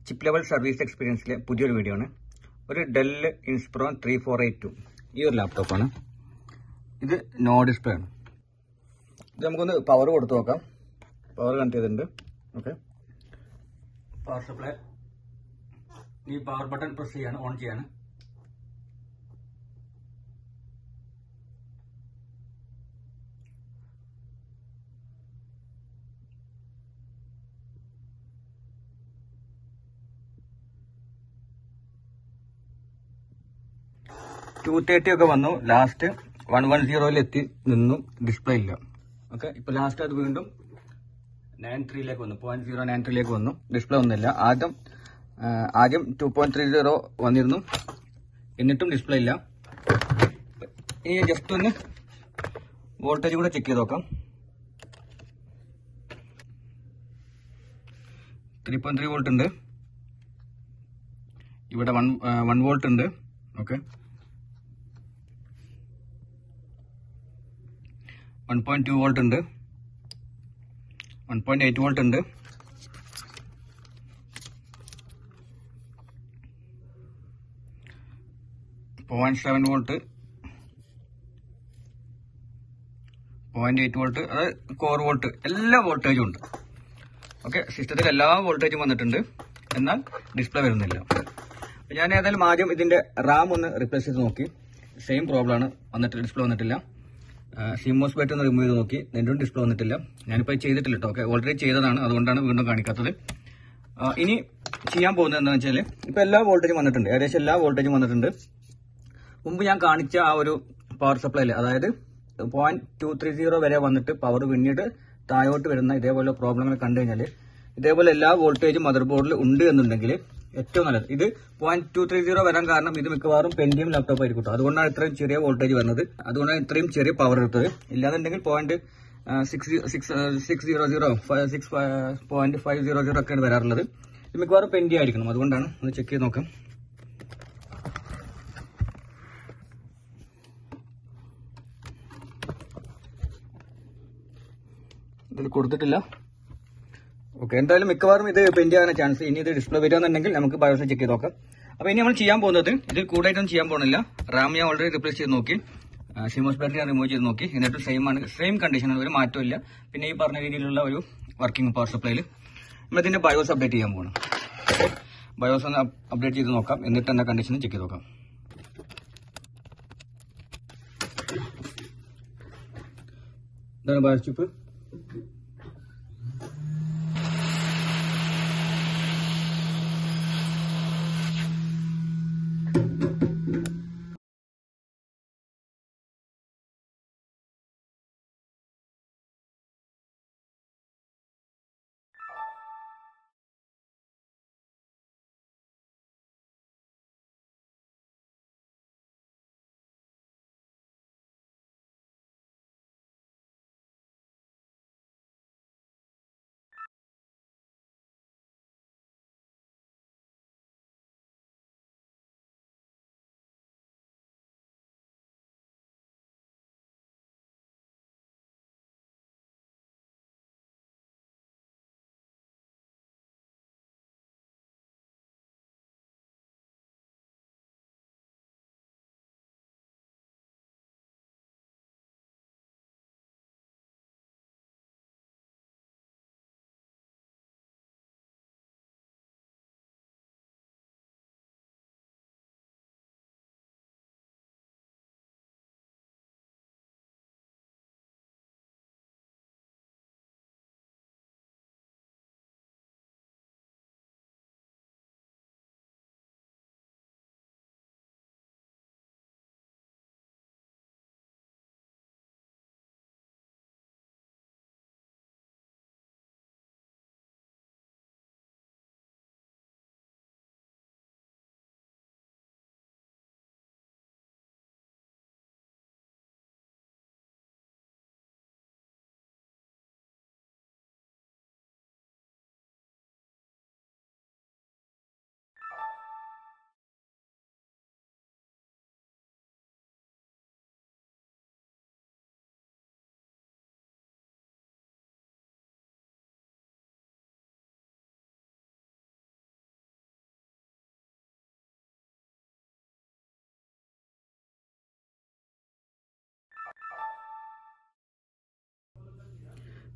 Chip level service എക്സ്പീരിയൻസിലെ പുതിയൊരു video ആണ്. ഒരു ഡെൽ ഇൻസ്പിറോൺ 3482 ഈ ഒരു ലാപ്ടോപ്പാണ്. ഇത് നോ ഡിസ്പ്ലേ ആണ്. ഇത് നമുക്കൊന്ന് പവർ കൊടുത്തു നോക്കാം. പവർ കണക്ട് ചെയ്തിട്ടുണ്ട്. Okay, power supply. ഈ പവർ ബട്ടൺ പ്രസ് ചെയ്യാണ്, ഓൺ ചെയ്യാണ്. $230 ഒക്കെ വന്നു. ലാസ്റ്റ് 110 എത്തി നിന്നു. ഡിസ്പ്ലേ ഇല്ല. ഓക്കെ, ഇപ്പൊ ലാസ്റ്റ് അത് വീണ്ടും 93 വന്നു. 0.093 വന്നു. ഡിസ്പ്ലേ ഒന്നുമില്ല. ആദ്യം 2.30 വന്നിരുന്നു, എന്നിട്ടും ഡിസ്പ്ലേ ഇല്ല. ഇനി ജസ്റ്റ് ഒന്ന് വോൾട്ടേജ് കൂടെ ചെക്ക് ചെയ്ത് നോക്കാം. 3.3 വോൾട്ട് ഉണ്ട്. ഇവിടെ 1 വോൾട്ട് ഉണ്ട്. ഓക്കെ, 1.2 വോൾട്ട് ഉണ്ട്. 1.8 വോൾട്ട് ഉണ്ട്. 0.7 വോൾട്ട്, 0.8 വോൾട്ട്, അത് കോർ വോൾട്ട്, എല്ലാ വോൾട്ടേജും ഉണ്ട്. ഓക്കെ, സിസ്റ്റത്തിൽ എല്ലാ വോൾട്ടേജും വന്നിട്ടുണ്ട്, എന്നാൽ ഡിസ്പ്ലേ വരുന്നില്ല. ഞാൻ ഏതായാലും ആദ്യം ഇതിന്റെ റാം ഒന്ന് റിപ്ലേസ് ചെയ്ത് നോക്കി. സെയിം പ്രോബ്ലം ആണ്, വന്നിട്ടില്ല, ഡിസ്പ്ലേ വന്നിട്ടില്ല. സിമോസ് ബാറ്ററി ഒന്ന് റിമൂവ് ചെയ്ത് നോക്കി, എന്നിട്ടും ഡിസ്പ്ലേ വന്നിട്ടില്ല. ഞാനിപ്പോൾ ചെയ്തിട്ടില്ല കേട്ടോ. ഓക്കെ, ഓൾറെഡി ചെയ്തതാണ്, അതുകൊണ്ടാണ് വീണ്ടും കാണിക്കാത്തത്. ഇനി ചെയ്യാൻ പോകുന്നത് എന്താണെന്ന് വെച്ചാൽ, ഇപ്പൊ എല്ലാ വോൾട്ടേജും വന്നിട്ടുണ്ട്, ഏകദേശം എല്ലാ വോൾട്ടേജും വന്നിട്ടുണ്ട്. മുമ്പ് ഞാൻ കാണിച്ച ആ ഒരു പവർ സപ്ലൈയിൽ, അതായത് 0.230 വരെ വന്നിട്ട് പവർ പിന്നീട് താഴോട്ട് വരുന്ന ഇതേപോലെ പ്രോബ്ലങ്ങൾ കണ്ടു കഴിഞ്ഞാൽ, ഇതേപോലെ എല്ലാ വോൾട്ടേജും മദർ ബോർഡിൽ ഉണ്ട് എന്നുണ്ടെങ്കിൽ ഏറ്റവും നല്ലത്. ഇത് 0.230 വരാൻ കാരണം ഇത് മിക്കവാറും പെന്റിയം ലാപ്ടോപ്പ് ആയിരിക്കും. അതുകൊണ്ടാണ് ഇത്രയും ചെറിയ വോൾട്ടേജ് വരുന്നത്, അതുകൊണ്ടാണ് ഇത്രയും ചെറിയ പവർ എടുത്തത്. ഇല്ലാന്നുണ്ടെങ്കിൽ 6.500 ഒക്കെയാണ് വരാറുള്ളത്. ഇത് മിക്കവാറും പെന്റിയം ആയിരിക്കണം, അതുകൊണ്ടാണ്. ഒന്ന് ചെക്ക് ചെയ്ത് നോക്കാം. ഇതിൽ കൊടുത്തിട്ടില്ല. ഓക്കെ, എന്തായാലും മിക്കവാറും ഇത് പെൻഡ് ആകാൻ ചാൻസ്. ഇനി ഇത് ഡിസ്പ്ലേ വരികയാണെന്നുണ്ടെങ്കിൽ നമുക്ക് ബയോസ് ചെക്ക് ചെയ്ത് നോക്കാം. അപ്പൊ ഇനി നമ്മൾ ചെയ്യാൻ പോകുന്നത്, ഇതിൽ കൂടുതലായിട്ടൊന്നും ചെയ്യാൻ പോകുന്നില്ല. റാം ഞാൻ ഓൾറെഡി റിപ്ലേസ് ചെയ്ത് നോക്കി, സിമോസ് ബാറ്ററി ഞാൻ റിമൂവ് ചെയ്ത് നോക്കി, എന്നിട്ട് സെയിം കണ്ടീഷനാണ്, ഒരു മാറ്റമില്ല. പിന്നെ ഈ പറഞ്ഞ രീതിയിലുള്ള ഒരു വർക്കിംഗ് പവർ സപ്ലൈയിൽ നമ്മൾ ഇതിന്റെ ബയോസ് അപ്ഡേറ്റ് ചെയ്യാൻ പോകണം. ബയോസ് ഒന്ന് അപ്ഡേറ്റ് ചെയ്ത് നോക്കാം, എന്നിട്ട് എന്താ കണ്ടീഷൻ ചെക്ക് ചെയ്ത് നോക്കാം. ഇതാണ് ബയോസ് ചിപ്പ്.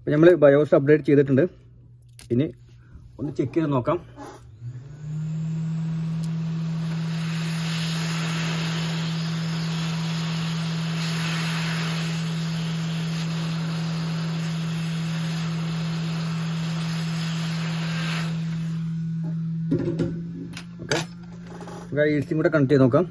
അപ്പോൾ നമ്മൾ ബയോസ് അപ്ഡേറ്റ് ചെയ്തിട്ടുണ്ട്. ഇനി ഒന്ന് ചെക്ക് ചെയ്ത് നോക്കാം. ഓക്കെ, നമുക്ക് AC കൂടെ കണക്ട് ചെയ്ത് നോക്കാം.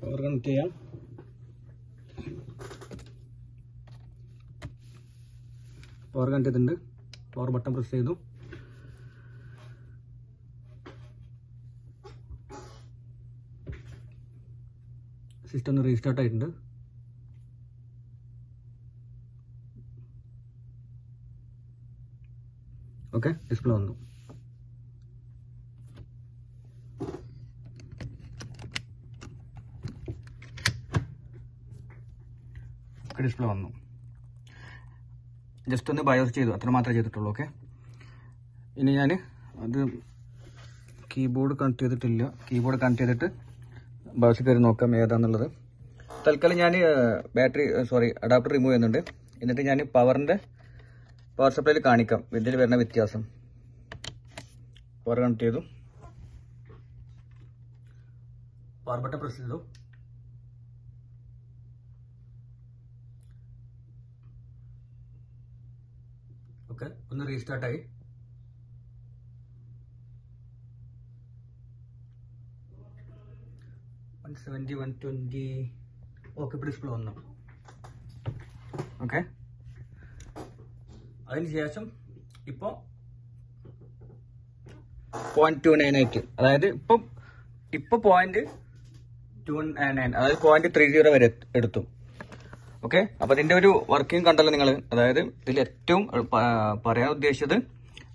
പവർ കണക്ട് ചെയ്യാം. പവർ കണക്ട് ചെയ്തിട്ടുണ്ട്. പവർ ബട്ടൺ പ്രസ് ചെയ്തു. സിസ്റ്റം ഒന്ന് റീസ്റ്റാർട്ട് ആയിട്ടുണ്ട്. ഓക്കെ, ഡിസ്പ്ലേ വന്നു. ഡിസ്പ്ലേ വന്നു. ജസ്റ്റ് ഒന്ന് ബയോസ് ചെയ്തു, അത്ര മാത്രമേ ചെയ്തിട്ടുള്ളൂ. ഓക്കെ, ഇനി ഞാൻ അത് കീബോർഡ് കണക്ട് ചെയ്തിട്ടില്ല. കീബോർഡ് കണക്ട് ചെയ്തിട്ട് ബയോസ് കയറി നോക്കാം ഏതാന്നുള്ളത്. തൽക്കാലം ഞാൻ അഡാപ്റ്റർ റിമൂവ് ചെയ്യുന്നുണ്ട്. എന്നിട്ട് ഞാൻ പവർ സപ്ലൈയിൽ കാണിക്കാം ഇതിൽ വരുന്ന വ്യത്യാസം. പവർ കണക്ട് ചെയ്തു. പവർ ബട്ടൺ പ്രസ് ചെയ്തു. ഓക്കെ, ഒന്ന് റീസ്റ്റാർട്ടായി. ഓക്കെ, ഇപ്പോൾ ഡിസ്പ്ലേ വന്നു. ഓക്കെ, അതിനുശേഷം ഇപ്പോൾ 0.298, അതായത് ഇപ്പോൾ 0.299, അതായത് 0.30 വരെ എടുത്തു. ഓക്കെ, അപ്പോൾ ഇതിന്റെ ഒരു വർക്കിംഗ് കണ്ടല്ലോ നിങ്ങൾ. അതായത് ഇതിൽ ഏറ്റവും പറയാൻ ഉദ്ദേശിച്ചത്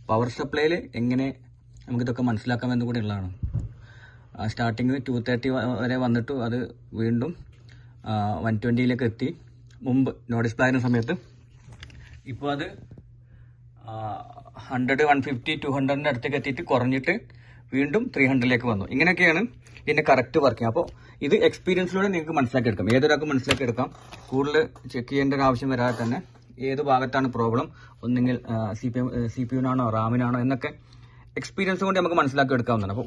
പവർ സപ്ലൈയിൽ എങ്ങനെ നമുക്കിതൊക്കെ മനസ്സിലാക്കാമെന്ന് കൂടി ഉള്ളതാണ്. സ്റ്റാർട്ടിങ് 230 വരെ വന്നിട്ട് അത് വീണ്ടും 120 എത്തി. മുമ്പ് നോ ഡിസ്പ്ലേ ആയിരുന്ന സമയത്ത് ഇപ്പോൾ അത് 100, 150, 200 അടുത്തേക്ക് എത്തിയിട്ട് കുറഞ്ഞിട്ട് വീണ്ടും 300 വന്നു. ഇങ്ങനെയൊക്കെയാണ് ഇതിന്റെ കറക്റ്റ് വർക്കിംഗ്. അപ്പോൾ ഇത് എക്സ്പീരിയൻസിലൂടെ നിങ്ങൾക്ക് മനസ്സിലാക്കിയെടുക്കാം. ഏതൊരാൾക്കും മനസ്സിലാക്കിയെടുക്കാം. കൂടുതൽ ചെക്ക് ചെയ്യേണ്ട ഒരു ആവശ്യം വരാതെ തന്നെ ഏത് ഭാഗത്താണ് പ്രോബ്ലം, ഒന്നെങ്കിൽ CPU-നാണോ റാമിനാണോ എന്നൊക്കെ എക്സ്പീരിയൻസ് കൊണ്ട് നമുക്ക് മനസ്സിലാക്കിയെടുക്കാവുന്നതാണ്. അപ്പോൾ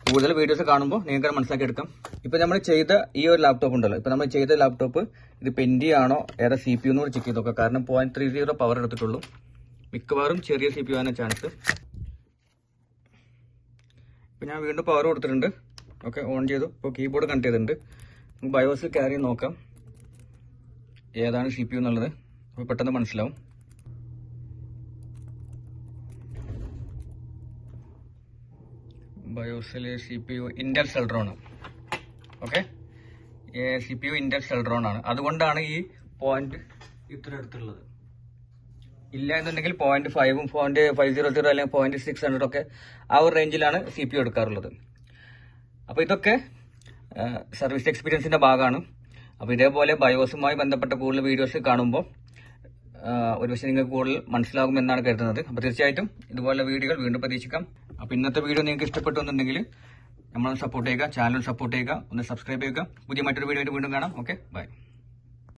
കൂടുതൽ വീഡിയോസ് കാണുമ്പോൾ നിങ്ങൾക്ക് മനസ്സിലാക്കിയെടുക്കാം. ഇപ്പോൾ നമ്മൾ ചെയ്ത ഈ ഒരു ലാപ്ടോപ്പ് ഉണ്ടല്ലോ, ഇപ്പോൾ നമ്മൾ ചെയ്ത ലാപ്ടോപ്പ് ഇത് പെൻഡി ആണോ ഏതാ CPU എന്നൂടെ ചെക്ക് ചെയ്ത് നോക്കാം. കാരണം 0.30 പവർ എടുത്തിട്ടുള്ളൂ. മിക്കവാറും ചെറിയ CPU ആണ് ചാൻസ്. ഇപ്പോൾ ഞാൻ വീണ്ടും പവർ കൊടുത്തിട്ടുണ്ട്. ഓക്കെ, ഓൺ ചെയ്തു. ഇപ്പോൾ കീബോർഡ് കണക്ട് ചെയ്തിട്ടുണ്ട്. നമുക്ക് ബയോസിൽ കയറി നോക്കാം ഏതാണ് CPU എന്നുള്ളത്. അപ്പോൾ പെട്ടെന്ന് മനസ്സിലാവും. ബയോസിൽ CPU Intel Celeron. Okay, CPU Intel Celeron ആണ്. അതുകൊണ്ടാണ് ഈ പോയിന്റ് ഇത്ര എടുത്തുള്ളത്. ഇല്ല എന്നുണ്ടെങ്കിൽ 0.5, 0.500 അല്ലെങ്കിൽ 0.600 ഒക്കെ ആ ഒരു റേഞ്ചിലാണ് CPU എടുക്കാറുള്ളത്. അപ്പോൾ ഇതൊക്കെ സർവീസ് എക്സ്പീരിയൻസിന്റെ ഭാഗമാണ്. അപ്പോൾ ഇതേപോലെ ബയോസുമായി ബന്ധപ്പെട്ട കൂടുതൽ വീഡിയോസ് കാണുമ്പോൾ ഒരുപക്ഷെ നിങ്ങൾക്ക് കൂടുതൽ മനസ്സിലാകുമെന്നാണ് കരുതുന്നത്. അപ്പോൾ തീർച്ചയായിട്ടും ഇതുപോലുള്ള വീഡിയോകൾ വീണ്ടും പ്രതീക്ഷിക്കാം. അപ്പോൾ ഇന്നത്തെ വീഡിയോ നിങ്ങൾക്ക് ഇഷ്ടപ്പെട്ടു എന്നുണ്ടെങ്കിൽ നമ്മളൊന്ന് സപ്പോർട്ട് ചെയ്യുക, ചാനൽ സപ്പോർട്ട് ചെയ്യുക, ഒന്ന് സബ്സ്ക്രൈബ് ചെയ്യുക. പുതിയ മറ്റൊരു വീഡിയോ ആയിട്ട് വീണ്ടും കാണാം. Okay, by.